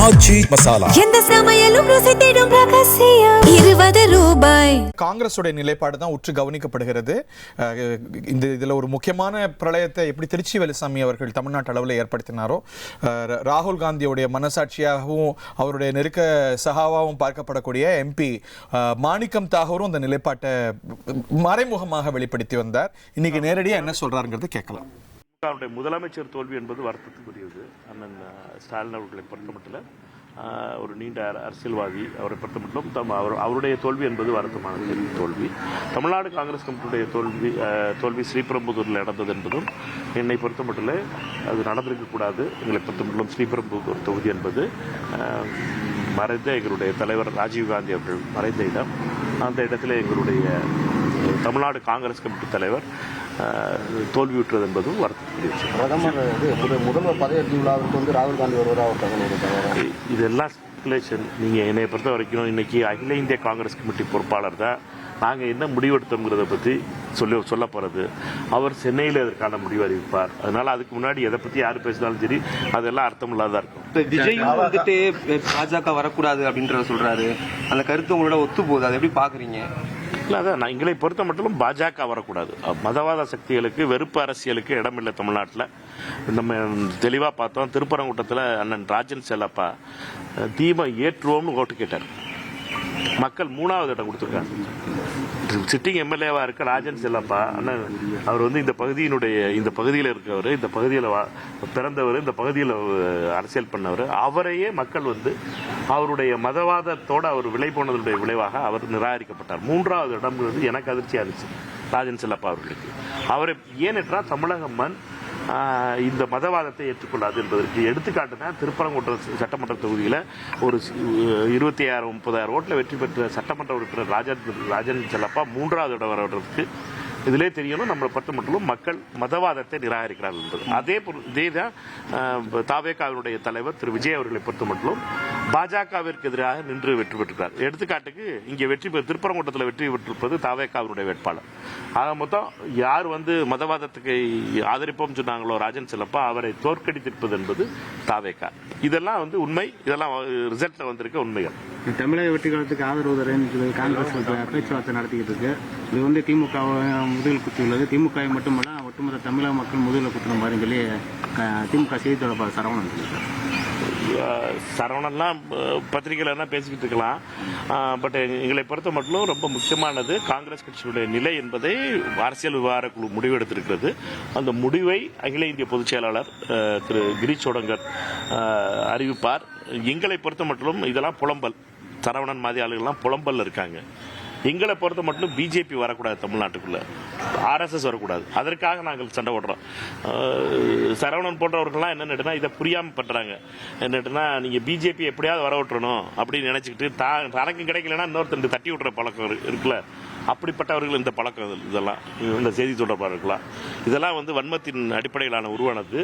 ஆச்சி மசாலா. எந்த சமையலும் ருசி தேடும் ரகசியம். 20 ரூபாய். காங்கிரஸுடைய நிலைப்பாடு தான் உற்று கவனிக்கப்படுகிறது. இதில் ஒரு முக்கியமான பிரளயத்தை எப்படி திருச்சி வேலுசாமி அவர்கள் தமிழ்நாட்டு அளவில் ஏற்படுத்தினாரோ, ராகுல் காந்தியுடைய மனசாட்சியாகவும் அவருடைய நெருக்க சகாவாகவும் பார்க்கப்படக்கூடிய எம்பி மாணிக்கம் தாகூரும் அந்த நிலைப்பாட்டை மறைமுகமாக வெளிப்படுத்தி வந்தார். இன்னைக்கு நேரடியாக என்ன சொல்றாருங்கிறது கேட்கலாம். அவருடைய முதலமைச்சர் தோல்வி என்பது வருத்தத்துக்குரியது. அண்ணன் ஸ்டாலின் அவர்களை பொறுத்தமட்டில் ஒரு நீண்ட அரசியல்வாதி, அவரை பொறுத்தமட்டிலும் அவருடைய தோல்வி என்பது வருத்தமான தோல்வி. தமிழ்நாடு காங்கிரஸ் கமிட்டியுடைய தோல்வி ஸ்ரீபெரும்புதூரில் நடந்தது என்பதும் என்னை பொறுத்தமட்டில் அது நடந்திருக்கக்கூடாது. எங்களை பொறுத்தமட்டிலும் ஸ்ரீபெரும்புதூர் தொகுதி என்பது மறைந்த எங்களுடைய தலைவர் ராஜீவ்காந்தி அவர்கள் மறைந்த இடம். அந்த இடத்துல எங்களுடைய தமிழ்நாடு காங்கிரஸ் கமிட்டி தலைவர் தோல்வியுற்றது என்பதும் வருத்தப்படுகிறது. பிரதமர் முதல்வர் பதவியேற்பு விழாவிற்கு ராகுல் காந்தி வருவதாக இதெல்லாம் ஸ்பெகுலேஷன். நீங்கள் என்னை பொறுத்த வரைக்கும் இன்னைக்கு அகில இந்திய காங்கிரஸ் கமிட்டி பொறுப்பாளர் தான் நாங்கள் என்ன முடிவெடுத்தோங்கிறத பற்றி சொல்ல போகிறது. அவர் சென்னையில் இதற்கான முடிவு அறிவிப்பார். அதனால அதுக்கு முன்னாடி எதை பற்றி யார் பேசினாலும் சரி அதெல்லாம் அர்த்தமில்லாதான் இருக்கும். இப்போ விஜயும் வந்துட்டு பாஜக வரக்கூடாது அப்படின்றத சொல்றாரு. அந்த கருத்து உங்களோட ஒத்து போகுது, அதை எப்படி பாக்குறீங்க? இல்லை, அதான் நான் எங்களை பொறுத்த மட்டும் பாஜக வரக்கூடாது. மதவாத சக்திகளுக்கு, வெறுப்பு அரசியலுக்கு இடமில்லை தமிழ்நாட்டில். நம்ம தெளிவாக பார்த்தோம். திருப்பரங்குன்றத்தில் அண்ணன் ராஜன் செல்லப்பா தீபம் ஏற்றுவோம்னு ஓட்டு கேட்டார். மக்கள் 3வது இடம் கொடுத்துருக்காங்க. சிட்டிங் எம்எல்ஏவா இருக்க ராஜன் செல்லப்பா அண்ணன், அவர் இந்த பகுதியில் இருக்கவர், இந்த பகுதியில் பிறந்தவர், இந்த பகுதியில் அரசியல் பண்ணவர். அவரையே மக்கள் அவருடைய மதவாதத்தோடு அவர் விலை போனதுடைய விளைவாக அவர் நிராகரிக்கப்பட்டார். 3வது இடம் எனக்கு அதிர்ச்சியா இருந்துச்சு ராஜன் செல்லப்பா அவர்களுக்கு. அவரை ஏனென்றால் தமிழக மண் இந்த மதவாதத்தை ஏற்றுக்கொள்ளாது என்பதற்கு எடுத்துக்காட்டு தான் திருப்பரங்குன்றம் சட்டமன்ற தொகுதியில் ஒரு 26,000-30,000 ஓட்டில் வெற்றி பெற்ற சட்டமன்ற உறுப்பினர் ராஜன் செல்லப்பா 3வது இடம் வர்றதுக்கு இதிலே தெரியணும். நம்மளை பொறுத்த மட்டும் மக்கள் மதவாதத்தை நிராகரிக்கிறார்கள் என்பது. இதே தான் தாவேகாவினுடைய தலைவர் திரு விஜய் அவர்களை பொறுத்த மட்டும் பாஜகவிற்கு எதிராக நின்று வெற்றி பெற்றிருக்கிறார். எடுத்துக்காட்டுக்கு இங்கே திருப்பரங்குன்றத்தில் வெற்றி பெற்றிருப்பது தாவேகாவினுடைய வேட்பாளர். ஆக மொத்தம் யார் மதவாதத்துக்கு ஆதரிப்போம் சொன்னாங்களோ ராஜன் செல்லப்பா, அவரை தோற்கடித்திருப்பது என்பது தாவேகா. இதெல்லாம் உண்மை. இதெல்லாம் ரிசல்ட்ல வந்திருக்க உண்மைகள். தமிழக வெற்றி காலத்துக்கு ஆதரவு தரேன்னு காங்கிரஸ் பேச்சுவார்த்தை நடத்திக்கிட்டு இருக்கு. இது திமுக முதுகில் குத்தி உள்ளது. திமுக மட்டுமல்ல, ஒட்டுமொத்த தமிழக மக்கள் முதுகில் குத்துற மாதிரி சொல்லி திமுக செய்தி தொடர்பாளர் சரவணன் சரவணன்லாம் பத்திரிகையில பேசிக்கிட்டு இருக்கலாம். பட் எங்களை பொறுத்த மட்டும் ரொம்ப முக்கியமானது காங்கிரஸ் கட்சியுடைய நிலை என்பதை அரசியல் விவகார குழு முடிவெடுத்திருக்கிறது. அந்த முடிவை அகில இந்திய பொதுச் செயலாளர் திரு கிரீஷ் சோடங்கர் அறிவிப்பார். எங்களை பொறுத்த மட்டும் இதெல்லாம் புலம்பல். சரவணன் மாதிரி ஆளுகள்லாம் புலம்பல் இருக்காங்க. எங்களை பொறுத்த மட்டும் பிஜேபி வரக்கூடாது, தமிழ்நாட்டுக்குள்ள ஆர்எஸ்எஸ் வரக்கூடாது. அதற்காக நாங்கள் சண்டை போடுறோம். சரவணன் போன்றவர்கள்லாம் என்னன்னா இதை புரியாமல் பண்றாங்க. என்னன்னா நீங்க பிஜேபி எப்படியாவது வர விட்டுறணும் அப்படின்னு நினைச்சுக்கிட்டு தனக்கு கிடைக்கலன்னா இன்னொருத்தர் தட்டி விட்டுற பழக்கம் இருக்குல்ல, அப்படிப்பட்டவர்கள் இந்த பழக்கம். இதெல்லாம் இந்த செய்தி தொடர்பாளர்களா இதெல்லாம் வன்மத்தின் அடிப்படையிலான உருவானது.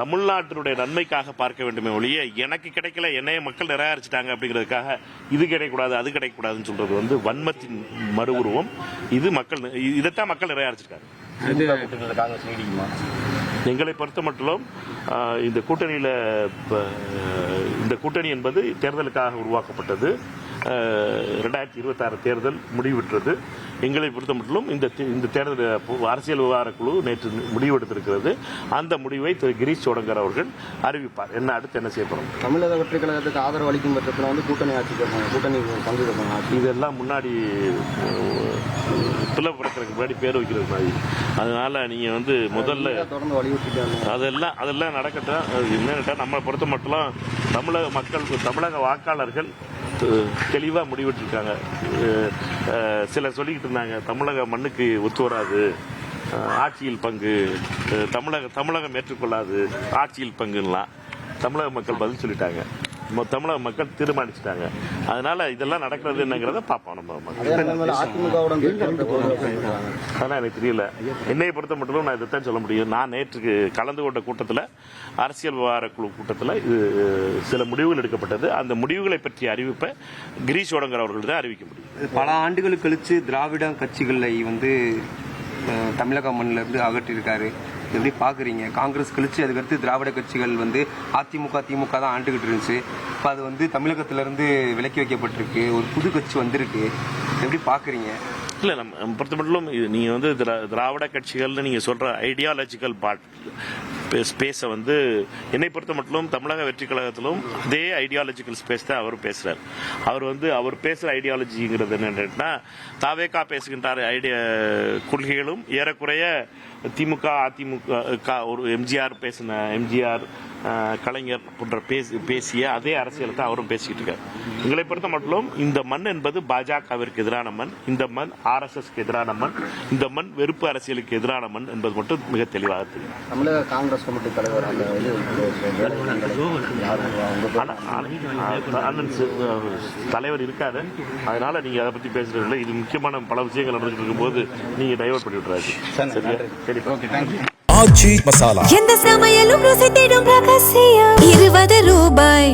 தமிழ்நாட்டினுடைய நன்மைக்காக பார்க்க வேண்டுமே ஒழிய எனக்கு கிடைக்கல, என்னைய மக்கள் நிராகரிச்சிட்டாங்க அப்படிங்கிறதுக்காக இது கிடைக்கக்கூடாது அது கிடைக்கக்கூடாதுன்னு சொல்றது வன்மத்தின் மறு உருவம். இது மக்கள் இதைத்தான் மக்கள் நிராகரிச்சிருக்காங்க. எங்களை பொறுத்த மட்டும் இந்த கூட்டணியில இந்த கூட்டணி என்பது தேர்தலுக்காக உருவாக்கப்பட்டது. 2026 தேர்தல் முடிவுற்றது. எங்களை பொறுத்த மட்டும் இந்த தேர்தல் அரசியல் விவகார குழு நேற்று முடிவெடுத்திருக்கிறது. அந்த முடிவை திரு கிரீஷ் சோடங்கர் அவர்கள் அறிவிப்பார். என்ன அடுத்து என்ன செய்யப்படும். தமிழக வெற்றி கழகத்துக்கு ஆதரவு அளிக்கும் பட்சத்தில் கூட்டணி கூட்டணி பங்கு இதெல்லாம் முன்னாடி பிளவுபடுத்துறதுக்கு முன்னாடி பேர் வைக்கிறது மாதிரி. அதனால நீங்க முதல்ல தொடர்ந்து வலியுறுத்திட்டாங்க. அதெல்லாம் நடக்கட்டும். என்னன்னா நம்மளை பொறுத்த மட்டும் தமிழக மக்கள், தமிழக வாக்காளர்கள் தெளிவா முடிவெட்டிருக்காங்க. சிலர் சொல்லிக்கிட்டு இருந்தாங்க தமிழக மண்ணுக்கு ஒத்து வராது ஆட்சியில் பங்கு, தமிழகம் ஏற்றுக்கொள்ளாது ஆட்சியில் பங்குலாம் தமிழக மக்கள் பதில் சொல்லிட்டாங்க. தமிழக மக்கள் தீர்மானிச்சுட்டாங்க. அதனால இதெல்லாம் நடக்கிறது என்னங்கிறத பார்ப்போம். நம்ம அதெல்லாம் எனக்கு தெரியல. என்னையை பொறுத்த மட்டும் நான் இதைத்தான் சொல்ல முடியும். நான் நேற்று கலந்து கொண்ட கூட்டத்தில், அரசியல் விவகார குழு கூட்டத்தில் இது சில முடிவுகள் எடுக்கப்பட்டது. அந்த முடிவுகளை பற்றிய அறிவிப்பை கிரீஷ் சோடங்கர் அவர்கள் தான் அறிவிக்க முடியும். பல ஆண்டுகள் கழிச்சு திராவிட கட்சிகளை தமிழக மண்ணிலிருந்து அகற்றியிருக்காரு. எப்படி பார்க்குறீங்க? காங்கிரஸ் கழிச்சு அதுக்கடுத்து திராவிட கட்சிகள் வந்து அதிமுக திமுக தான் ஆண்டுகிட்டு இருந்துச்சு. இப்போ அது வந்து தமிழகத்திலேருந்து விலக்கி வைக்கப்பட்டிருக்கு, ஒரு புது கட்சி வந்திருக்கு. எப்படி பார்க்குறீங்க? இல்லை, நம்ம பொறுத்த மட்டும் நீங்கள் வந்து திராவிட கட்சிகள்னு நீங்கள் சொல்கிற ஐடியாலஜிக்கல் ஸ்பேஸை வந்து என்னை பொறுத்த மட்டும் தமிழக வெற்றி கழகத்திலும் அதே ஐடியாலஜிக்கல் ஸ்பேஸ் தான் அவர் பேசுகிறார். அவர் பேசுகிற ஐடியாலஜிங்கிறது என்னன்னா, தாவேகா பேசுகின்ற கொள்கைகளும் ஏறக்குறைய திமுக அதிமுக ஒரு எம்ஜிஆர் கலைஞர் போன்ற பேசிய அதே அரசியல் தான் அவரும் பேசிக்கிட்டு இருக்காரு. எங்களை பொறுத்த மட்டும் இந்த மண் என்பது பாஜகவிற்கு எதிரான மண், இந்த மண் RSSக்கு எதிரான மண், இந்த மண் வெறுப்பு அரசியலுக்கு எதிரான மண் என்பது மட்டும் மிக தெளிவாக தெரியும். தமிழக காங்கிரஸ் கமிட்டி தலைவர் அண்ணன் தலைவர் இருக்காரு, அதனால நீங்க அதை பத்தி பேசுறீங்களா? இது முக்கியமான பல விஷயங்கள் நடந்துட்டு இருக்கும்போது நீங்க டைவர்ட் பண்ணி விட்டுறாரு. சரியா? எந்த சமையலும் ருசி தேடும் ரகசியம். 20 ரூபாய்.